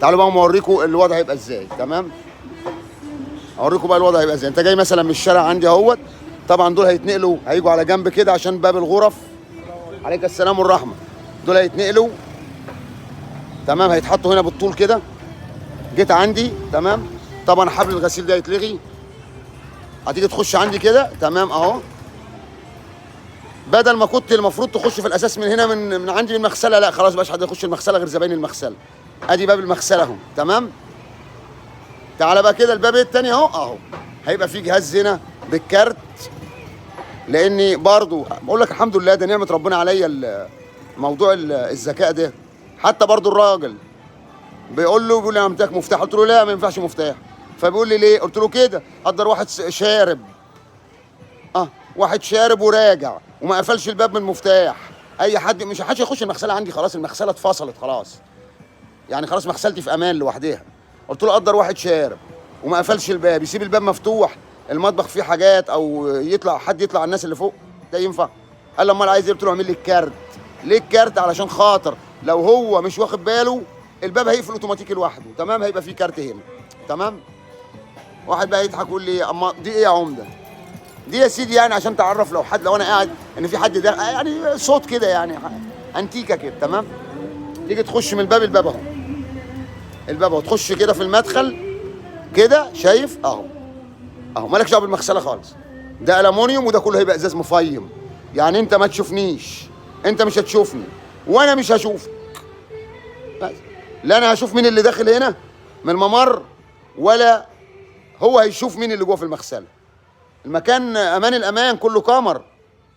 تعالوا بقى اوريكم الوضع هيبقى ازاي. تمام. اوريكم بقى الوضع هيبقى ازاي. انت جاي مثلا من الشارع عندي اهوت، طبعا دول هيتنقلوا، هيجوا على جنب كده عشان باب الغرف. عليك السلام والرحمه. دول هيتنقلوا تمام، هيتحطوا هنا بالطول كده. جيت عندي تمام، طبعا حبل الغسيل ده يتلغي، هتيجي تخش عندي كده تمام اهو. بدل ما كنت المفروض تخش في الاساس من هنا من عندي من المغسله، لا خلاص مبقاش حد يخش المغسله غير زباين المغسله. ادي باب المغسله اهو تمام. تعالى بقى كده الباب التاني اهو هيبقى فيه جهاز هنا بالكارت، لاني برضو بقول لك الحمد لله ده نعمه ربنا عليا موضوع الذكاء ده. حتى برضو الراجل بيقول لي انا محتاج مفتاح، قلت له لا ما ينفعش مفتاح. فبيقول لي ليه؟ قلت له كده قدر واحد شارب واحد شارب وراجع وما قفلش الباب من المفتاح، اي حد مش حدش يخش المغسله عندي، خلاص المغسله اتفصلت خلاص، يعني خلاص مغسلتي في امان لوحدها. قلت له قدر واحد شارب وما قفلش الباب، يسيب الباب مفتوح، المطبخ فيه حاجات او يطلع حد يطلع على الناس اللي فوق، ده ينفع؟ قال لي امال عايز ايه؟ قلت له اعمل لي الكارت. ليه الكارت؟ علشان خاطر لو هو مش واخد باله الباب هيقفل اوتوماتيكي لوحده تمام، هيبقى فيه كارت هنا تمام. واحد بقى يضحك يقول لي اما دي ايه يا عمده؟ دي يا سيدي يعني عشان تعرف لو انا قاعد ان في حد ده يعني صوت كده يعني انتيكه كده تمام. تيجي تخش من الباب اهو، الباب اهو تخش كده في المدخل كده، شايف اهو مالكش دعوه بالمغسله خالص. ده الومنيوم وده كله هيبقى ازاز مفيم، يعني انت ما تشوفنيش، انت مش هتشوفني وانا مش هشوفك، بس لا انا هشوف مين اللي داخل هنا من الممر ولا هو هيشوف مين اللي جوه في المغسله. المكان امان الامان، كله كامر،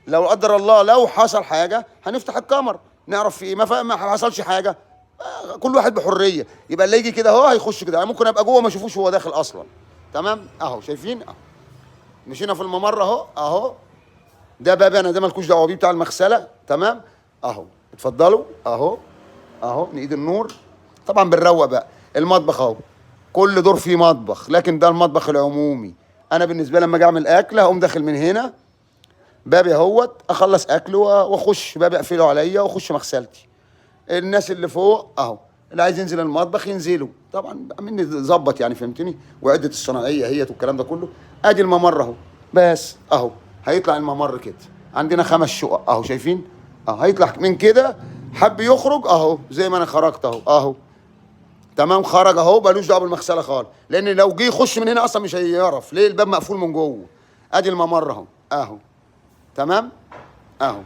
لو قدر الله لو حصل حاجه هنفتح الكامر نعرف في ايه. ما حصلش حاجه، كل واحد بحريه، يبقى اللي يجي كده اهو هيخش كده، يعني ممكن ابقى جوه ما اشوفوش وهو داخل اصلا تمام. اهو شايفين اهو مشينا في الممر اهو ده باب انا ده مالكوش دعوه بيه بتاع المغسله تمام. اهو اتفضلوا اهو نقيد النور. طبعا بنروق بقى المطبخ اهو، كل دور فيه مطبخ، لكن ده المطبخ العمومي. انا بالنسبه لي لما اجي اعمل اكل هقوم داخل من هنا بابي اهوت، اخلص اكل واخش بابي اقفله عليا واخش مغسلتي. الناس اللي فوق اهو اللي عايز ينزل المطبخ ينزلوا، طبعا مني ظبط يعني فهمتني، وعده الصناعيه هيت والكلام ده كله. ادي الممر اهو، بس اهو هيطلع الممر كده، عندنا 5 شقق اهو شايفين اهو، هيطلع من كده حب يخرج اهو زي ما انا خرجت اهو تمام، خرج اهو مالوش دعوه بالمغسله خالص، لان لو جه يخش من هنا اصلا مش هيعرف ليه، الباب مقفول من جوه. ادي الممر اهو تمام اهو.